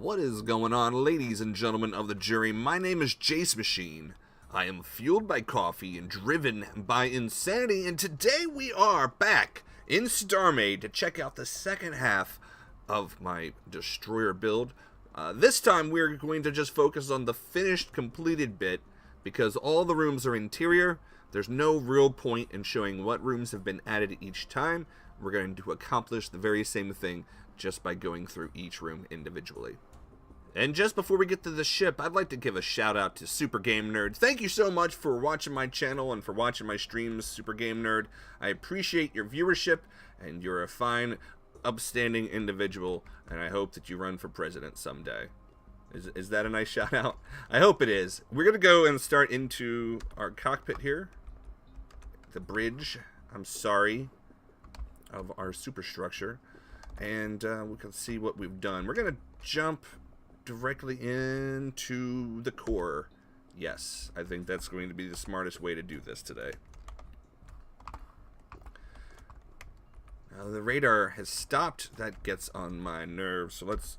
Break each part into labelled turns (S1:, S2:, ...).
S1: What is going on, ladies and gentlemen of the jury? My name is Jacemachine. I am fueled by coffee and driven by insanity, and today we are back in StarMade to check out the second half of my destroyer build. This time we're going to just focus on the finished, completed bit, because all the rooms are interior. There's no real point in showing what rooms have been added each time. We're going to accomplish the very same thing just by going through each room individually. And just before we get to the ship, I'd like to give a shout out to Super Game Nerd. Thank you so much for watching my channel and for watching my streams, Super Game Nerd. I appreciate your viewership, and you're a fine, upstanding individual, and I hope that you run for president someday. Is that a nice shout out? I hope it is. We're going to go and start into our cockpit here. The bridge, of our superstructure. And we can see what we've done. We're going to jump directly into the core. Yes, I think that's going to be the smartest way to do this today. The radar has stopped. That gets on my nerves. So let's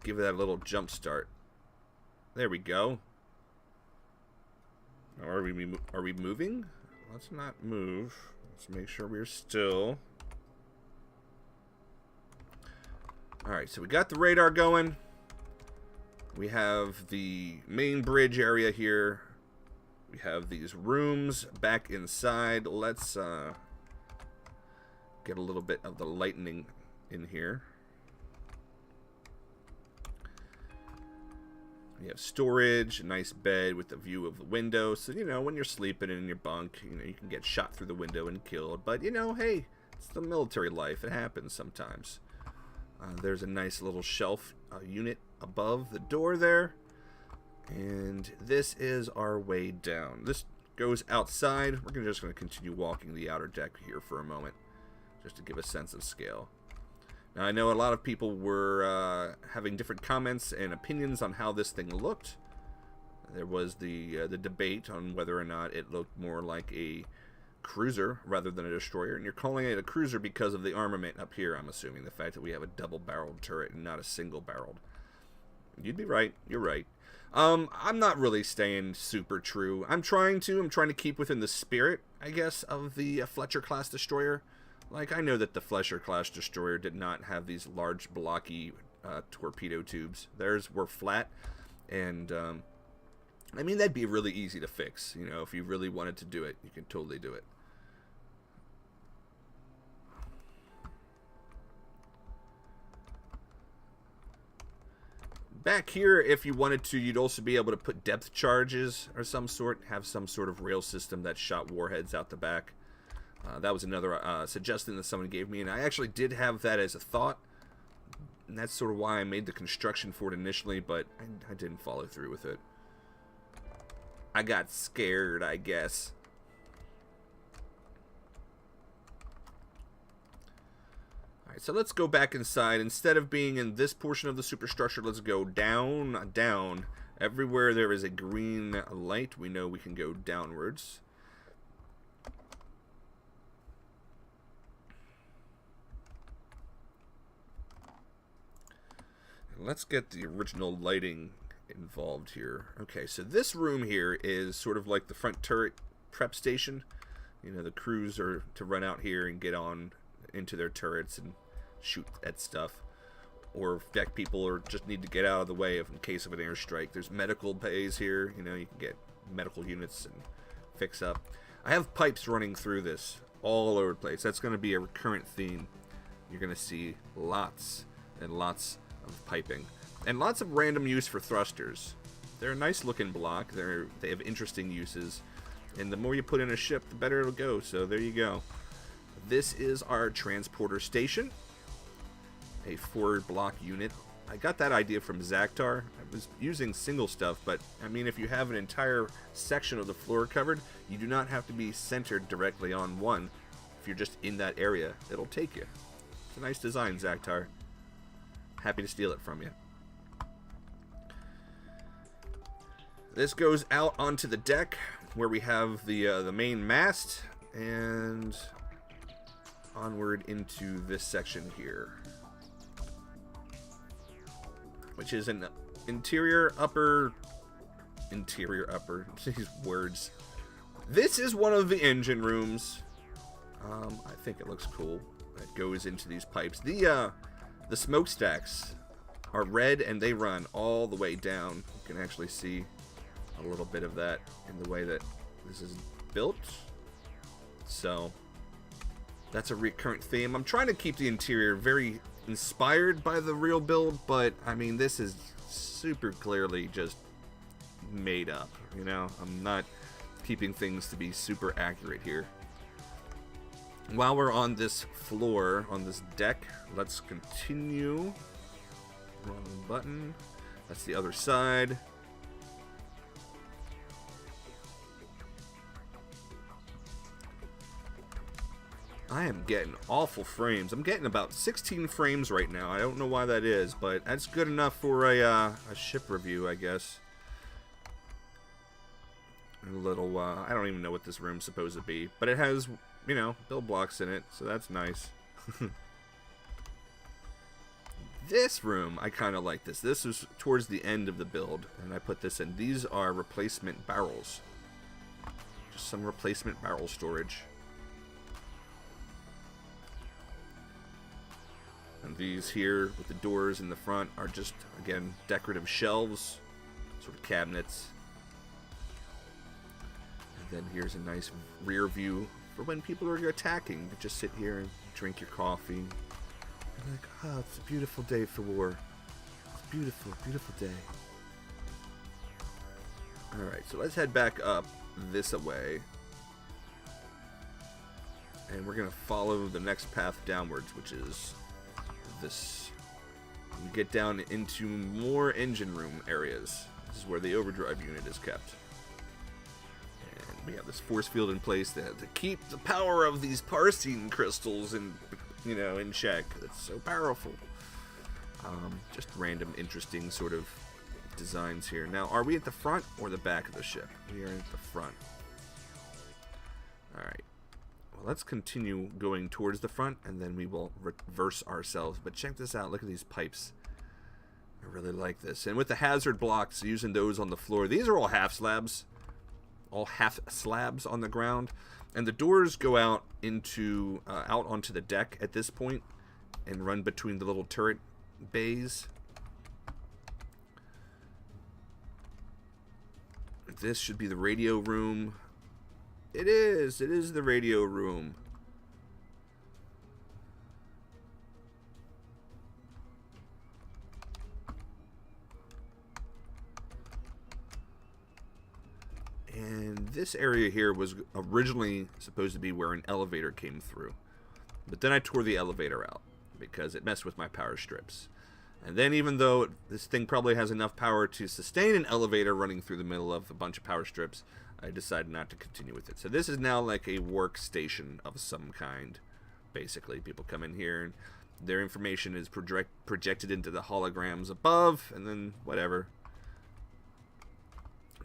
S1: give that a little jump start. There we go. Are we moving? Let's not move. Let's make sure we're still. Alright, so we got the radar going. We have the main bridge area here. We have these rooms back inside. Let's get a little bit of the lightning in here. You have storage, a nice bed with a view of the window. So, you know, when you're sleeping in your bunk, you know, you can get shot through the window and killed. But, you know, hey, it's the military life. It happens sometimes. There's a nice little shelf unit above the door there. And this is our way down. This goes outside. We're just going to continue walking the outer deck here for a moment, just to give a sense of scale. Now, I know a lot of people were having different comments and opinions on how this thing looked. There was the debate on whether or not it looked more like a cruiser rather than a destroyer. And you're calling it a cruiser because of the armament up here, I'm assuming. The fact that we have a double-barreled turret and not a single-barreled. You'd be right. You're right. I'm not really staying super true. I'm trying to keep within the spirit, I guess, of the Fletcher-class Destroyer. Like, I know that the Fletcher-class Destroyer did not have these large, blocky torpedo tubes. Theirs were flat, and, I mean, that'd be really easy to fix. You know, if you really wanted to do it, you can totally do it. Back here, if you wanted to, you'd also be able to put depth charges or some sort, have some sort of rail system that shot warheads out the back. That was another suggestion that someone gave me, and I actually did have that as a thought. And that's sort of why I made the construction for it initially, but I didn't follow through with it. I got scared, I guess. Alright, so let's go back inside. Instead of being in this portion of the superstructure, let's go down, down. Everywhere there is a green light, we know we can go downwards. Let's get the original lighting involved here. Okay, so this room here is sort of like the front turret prep station. You know, the crews are to run out here and get on into their turrets and shoot at stuff. Or deck people or just need to get out of the way in case of an airstrike. There's medical bays here. You know, you can get medical units and fix up. I have pipes running through this all over the place. That's going to be a recurrent theme. You're going to see lots and lots of piping. And lots of random use for thrusters. They're a nice looking block. They have interesting uses. And the more you put in a ship, the better it'll go. So there you go. This is our transporter station. A forward block unit. I got that idea from Zactar. I was using single stuff, but I mean, if you have an entire section of the floor covered, you do not have to be centered directly on one. If you're just in that area, it'll take you. It's a nice design, Zactar. Happy to steal it from you. This goes out onto the deck where we have the main mast and onward into this section here. which is an interior upper, these words. This is one of the engine rooms. I think it looks cool. That goes into these pipes. The smokestacks are red and they run all the way down. You can actually see a little bit of that in the way that this is built. So that's a recurrent theme. I'm trying to keep the interior very inspired by the real build, but I mean, this is super clearly just made up, you know? I'm not keeping things to be super accurate here. While we're on this floor, on this deck, let's continue. Wrong button. That's the other side. I am getting awful frames. I'm getting about 16 frames right now. I don't know why that is, but that's good enough for a ship review, I guess. A little, I don't even know what this room's supposed to be, but it has, you know, build blocks in it, so that's nice. This room, I kind of like this. This is towards the end of the build, and I put this in. These are replacement barrels. Just some replacement barrel storage. And these here with the doors in the front are just, again, decorative shelves, sort of cabinets. And then here's a nice rear view for when people are attacking. You just sit here and drink your coffee. You're like, oh, it's a beautiful day for war. It's a beautiful, beautiful day. Alright, so let's head back up this way. And we're going to follow the next path downwards, which is this. We get down into more engine room areas. This is where the overdrive unit is kept. And we have this force field in place to keep the power of these parsine crystals in, you know, in check. It's so powerful. Just random interesting sort of designs here. Now, are we at the front or the back of the ship? We are at the front. Alright. Well, let's continue going towards the front, and then we will reverse ourselves. But check this out. Look at these pipes. I really like this. And with the hazard blocks, using those on the floor. These are all half slabs. All half slabs on the ground. And the doors go out into out onto the deck at this point and run between the little turret bays. This should be the radio room. It is the radio room. And this area here was originally supposed to be where an elevator came through. But then I tore the elevator out because it messed with my power strips. And then even though this thing probably has enough power to sustain an elevator running through the middle of a bunch of power strips, I decided not to continue with it. So this is now like a workstation of some kind. Basically, people come in here and their information is projected into the holograms above, and then whatever.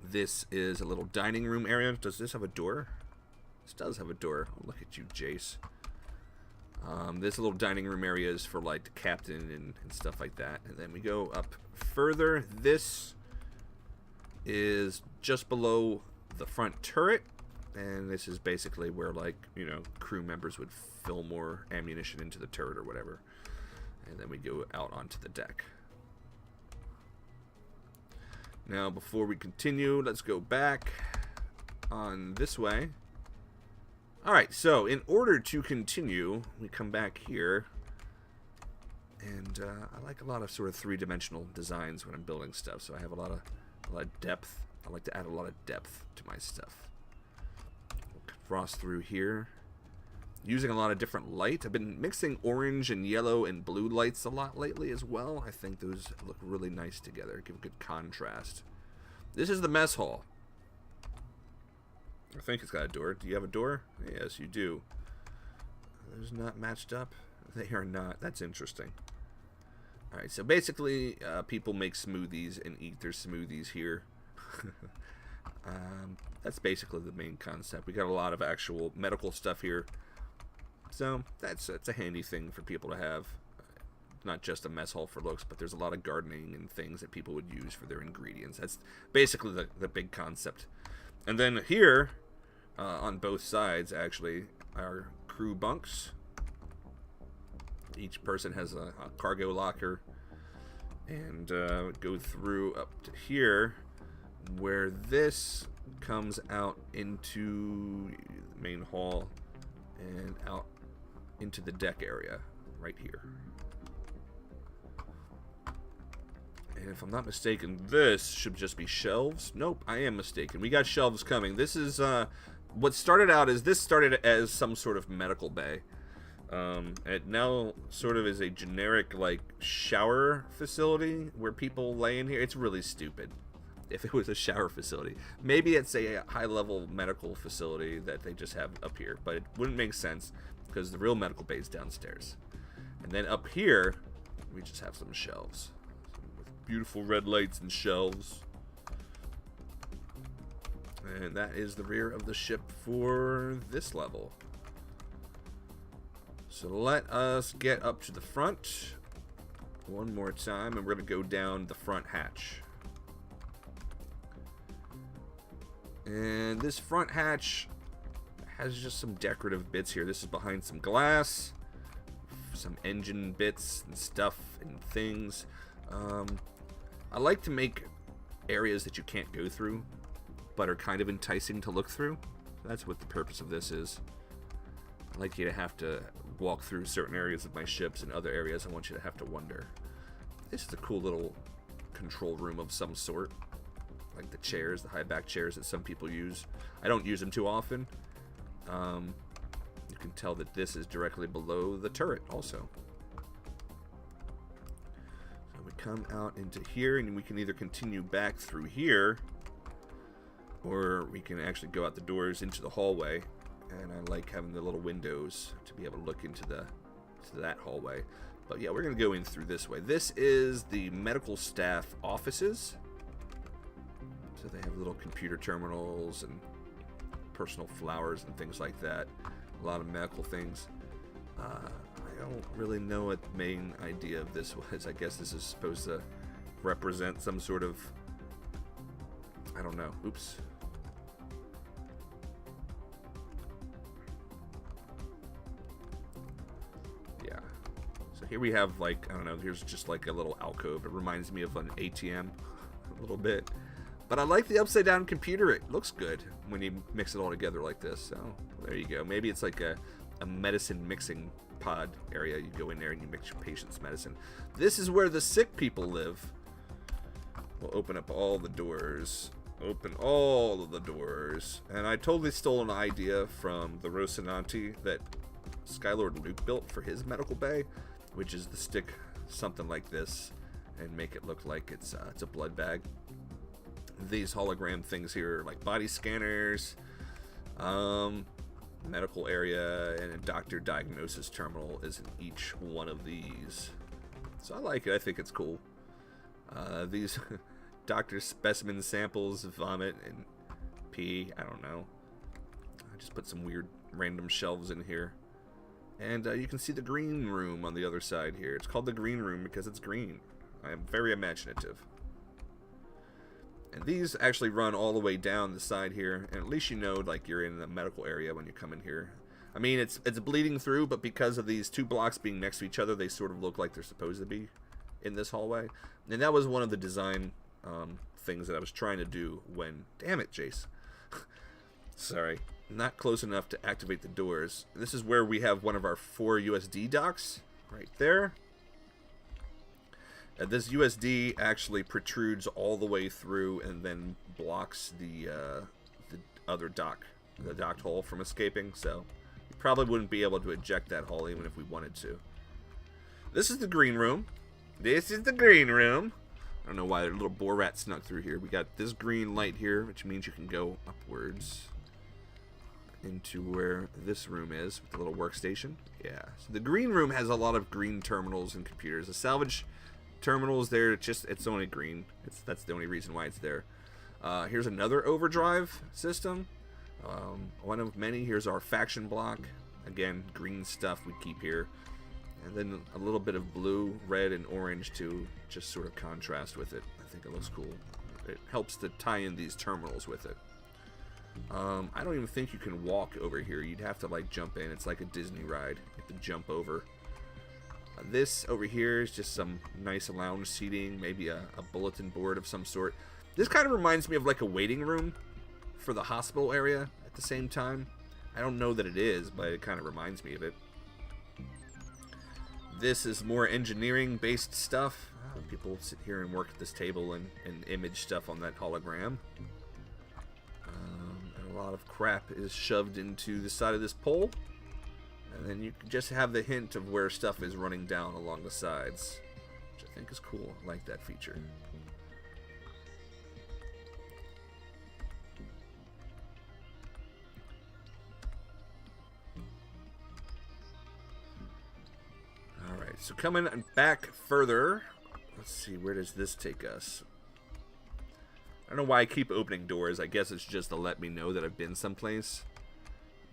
S1: This is a little dining room area. Does this have a door? This does have a door. Oh, look at you, Jace. This little dining room area is for like the captain and stuff like that. And then we go up further. This is just below the front turret, and this is basically where, like, you know, crew members would fill more ammunition into the turret or whatever. And then we go out onto the deck. Now, before we continue, let's go back on this way. Alright, so in order to continue, we come back here. And I like a lot of sort of three-dimensional designs when I'm building stuff, so I have a lot of depth. I like to add a lot of depth to my stuff. We'll cross through here. Using a lot of different light. I've been mixing orange and yellow and blue lights a lot lately as well. I think those look really nice together. Give a good contrast. This is the mess hall. I think it's got a door. Do you have a door? Yes, you do. Those not matched up? They are not. That's interesting. Alright, so basically, people make smoothies and eat their smoothies here. That's basically the main concept. We got a lot of actual medical stuff here, so that's a handy thing for people to have. not just a mess hall for looks, but there's a lot of gardening and things that people would use for their ingredients. That's basically the big concept. And then here, on both sides, actually, are crew bunks. Each person has a cargo locker. And go through up to here, where this comes out into the main hall and out into the deck area right here. And if I'm not mistaken, this should just be shelves. Nope, I am mistaken. We got shelves coming. This is what started out as some sort of medical bay. It now sort of is a generic, like, shower facility where people lay in here. It's really stupid if it was a shower facility. Maybe it's a high-level medical facility that they just have up here, but it wouldn't make sense because the real medical bay is downstairs. And then up here, we just have some shelves with beautiful red lights and shelves. And that is the rear of the ship for this level. So let us get up to the front one more time, and we're going to go down the front hatch. And this front hatch has just some decorative bits here. This is behind some glass, some engine bits and stuff and things. I like to make areas that you can't go through, but are kind of enticing to look through. That's what the purpose of this is. I like you to have to walk through certain areas of my ships, and other areas I want you to have to wonder. This is a cool little control room of some sort. Like the chairs, the high back chairs that some people use. I don't use them too often. You can tell that this is directly below the turret also. So we come out into here, and we can either continue back through here, or we can actually go out the doors into the hallway. And I like having the little windows to be able to look into that hallway. But yeah, we're going to go in through this way. This is the medical staff offices. So they have little computer terminals and personal flowers and things like that. A lot of medical things. I don't really know what the main idea of this was. I guess this is supposed to represent some sort of... I don't know. Oops. Here we have, like, I don't know, here's just like a little alcove. It reminds me of an ATM a little bit. But I like the upside down computer. It looks good when you mix it all together like this. So there you go. Maybe it's like a medicine mixing pod area. You go in there and you mix your patient's medicine. This is where the sick people live. We'll open up all the doors. Open all of the doors. And I totally stole an idea from the Rocinante that Skylord Luke built for his medical bay, which is to stick something like this and make it look like it's a blood bag. These hologram things here are like body scanners, medical area, and a doctor diagnosis terminal is in each one of these. So I like it. I think it's cool. These doctor specimen samples, vomit and pee. I don't know. I just put some weird random shelves in here. And you can see the green room on the other side here. It's called the green room because it's green. I am very imaginative. And these actually run all the way down the side here. And at least you know, like, you're in the medical area when you come in here. I mean, it's bleeding through, but because of these two blocks being next to each other, they sort of look like they're supposed to be in this hallway. And that was one of the design things that I was trying to do when... Damn it, Jace. Sorry. Not close enough to activate the doors. This is where we have one of our 4 USD docks right there. This USD actually protrudes all the way through and then blocks the other dock, the docked hole, from escaping. So we probably wouldn't be able to eject that hull even if we wanted to. This is the green room. This is the green room. I don't know why a little Borat snuck through here. We got this green light here, which means you can go upwards into where this room is with the little workstation. Yeah. So the green room has a lot of green terminals and computers. The salvage terminals there, it's only green. That's the only reason why it's there. Here's another overdrive system. One of many. Here's our faction block. Again, green stuff we keep here. And then a little bit of blue, red, and orange to just sort of contrast with it. I think it looks cool. It helps to tie in these terminals with it. I don't even think you can walk over here. You'd have to like jump in. It's like a Disney ride. You have to jump over. This over here is just some nice lounge seating, maybe a bulletin board of some sort. This kind of reminds me of like a waiting room for the hospital area at the same time. I don't know that it is, but it kind of reminds me of it. This is more engineering-based stuff. People sit here and work at this table and image stuff on that hologram. And a lot of crap is shoved into the side of this pole. And then you can just have the hint of where stuff is running down along the sides, which I think is cool. I like that feature. Alright, so coming back further, let's see, where does this take us? I don't know why I keep opening doors. I guess it's just to let me know that I've been someplace.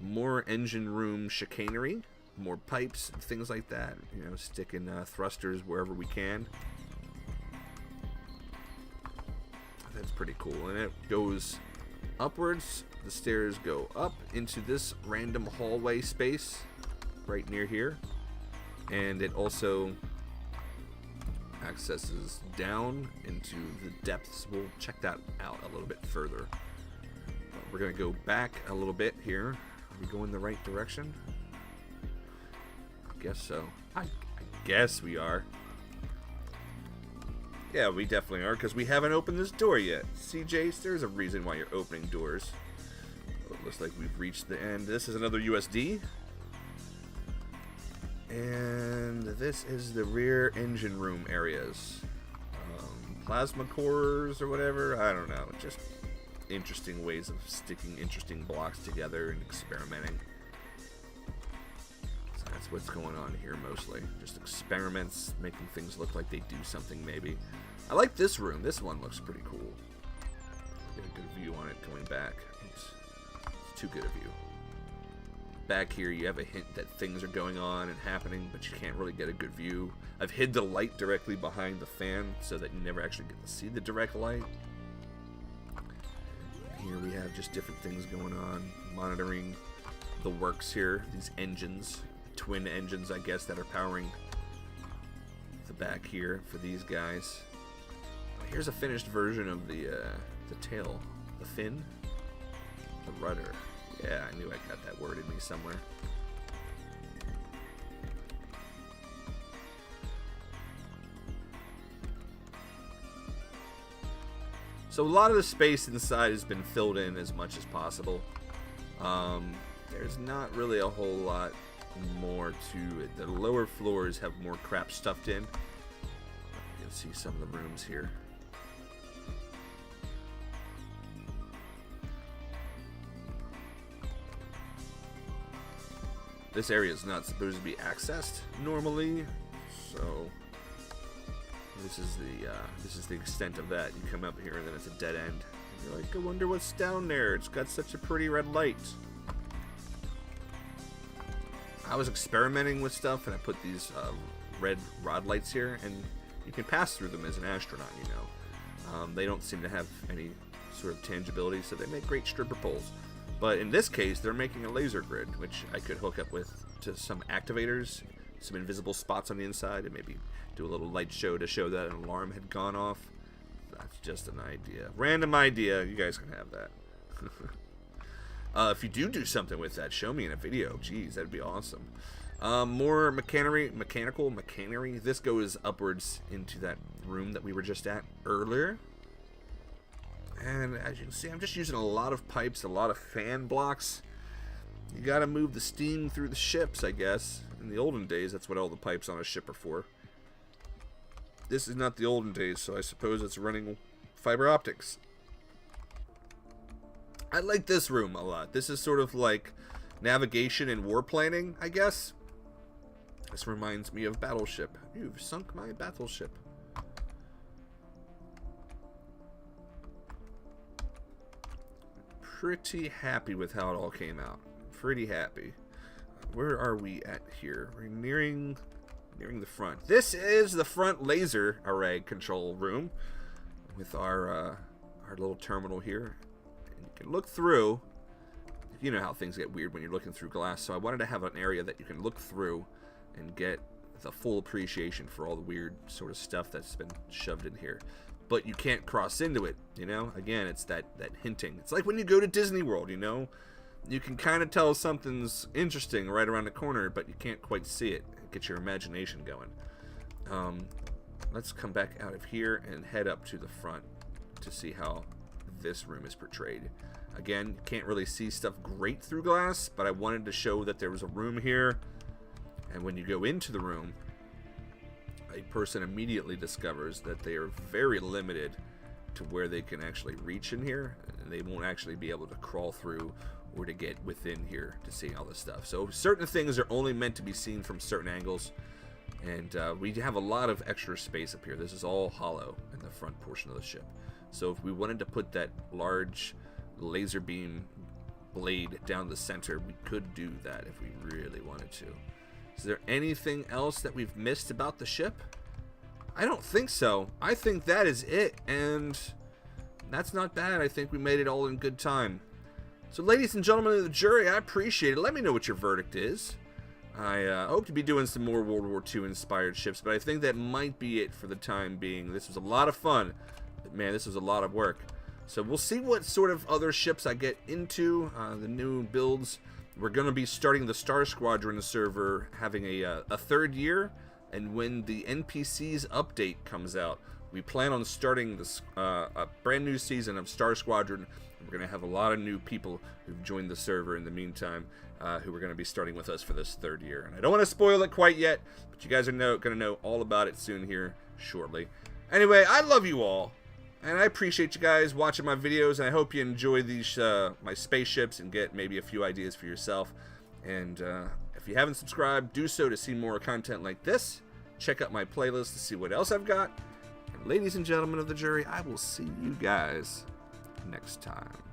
S1: More engine room chicanery, more pipes and things like that. You know, sticking thrusters wherever we can. That's pretty cool. And it goes upwards. The stairs go up into this random hallway space right near here. And it also accesses down into the depths. We'll check that out a little bit further. We're going to go back a little bit here. Are we going the right direction? I guess so. I guess we are. Yeah, we definitely are, because we haven't opened this door yet. See, Jace, there's a reason why you're opening doors. Well, it looks like we've reached the end. This is another USD. And this is the rear engine room areas. Plasma cores or whatever. I don't know. Just interesting ways of sticking interesting blocks together and experimenting. So that's what's going on here mostly. Just experiments, making things look like they do something maybe. I like this room. This one looks pretty cool. Get a good view on it going back. It's too good a view. Back here you have a hint that things are going on and happening, but you can't really get a good view. I've hid the light directly behind the fan so that you never actually get to see the direct light. Here we have just different things going on, monitoring the works here, these engines, twin engines I guess that are powering the back here for these guys. Here's a finished version of the tail, the fin, the rudder. Yeah, I knew I got that word in me somewhere. So a lot of the space inside has been filled in as much as possible. There's not really a whole lot more to it. The lower floors have more crap stuffed in. You can see some of the rooms here. This area is not supposed to be accessed normally, so this is the extent of that. You come up here and then it's a dead end. And you're like, I wonder what's down there. It's got such a pretty red light. I was experimenting with stuff and I put these red rod lights here, and you can pass through them as an astronaut. You know, they don't seem to have any sort of tangibility, so they make great stripper poles. But in this case, they're making a laser grid, which I could hook up with to some activators, some invisible spots on the inside, and maybe do a little light show to show that an alarm had gone off. That's just an idea. Random idea. You guys can have that. If you do something with that, show me in a video. Jeez, that'd be awesome. More mechanical machinery. This goes upwards into that room that we were just at earlier. And as you can see, I'm just using a lot of pipes, a lot of fan blocks. You gotta move the steam through the ships, I guess. In the olden days, that's what all the pipes on a ship are for. This is not the olden days, so I suppose it's running fiber optics. I like this room a lot. This is sort of like navigation and war planning, I guess. This reminds me of Battleship. You've sunk my battleship. Pretty happy with how it all came out. Pretty happy. Where are we at here? We're nearing nearing the front. This is the front laser array control room with our little terminal here. And you can look through. You know how things get weird when you're looking through glass, so I wanted to have an area that you can look through and get the full appreciation for all the weird sort of stuff that's been shoved in here. But you can't cross into it, you know? Again, it's that hinting. It's like when you go to Disney World, you know? You can kind of tell something's interesting right around the corner, but you can't quite see it. Get your imagination going. Let's come back out of here and head up to the front to see how this room is portrayed. Again, you can't really see stuff great through glass, but I wanted to show that there was a room here. And when you go into the room, a person immediately discovers that they are very limited to where they can actually reach in here. And they won't actually be able to crawl through or to get within here to see all this stuff. So certain things are only meant to be seen from certain angles. And we have a lot of extra space up here. This is all hollow in the front portion of the ship. So if we wanted to put that large laser beam blade down the center, we could do that if we really wanted to. Is there anything else that we've missed about the ship? I don't think so. I think that is it, and that's not bad. I think we made it all in good time. So ladies and gentlemen of the jury, I appreciate it. Let me know what your verdict is. I hope to be doing some more World War II inspired ships, but I think that might be it for the time being. This was a lot of fun, but man, this was a lot of work. So we'll see what sort of other ships I get into, the new builds. We're going to be starting the Star Squadron server, having a third year, and when the NPCs update comes out, we plan on starting this a brand new season of Star Squadron. We're going to have a lot of new people who've joined the server in the meantime, who are going to be starting with us for this third year. And I don't want to spoil it quite yet, but you guys are going to know all about it soon here shortly. Anyway, I love you all. And I appreciate you guys watching my videos, and I hope you enjoy these my spaceships and get maybe a few ideas for yourself. And if you haven't subscribed, do so to see more content like this. Check out my playlist to see what else I've got. And ladies and gentlemen of the jury, I will see you guys next time.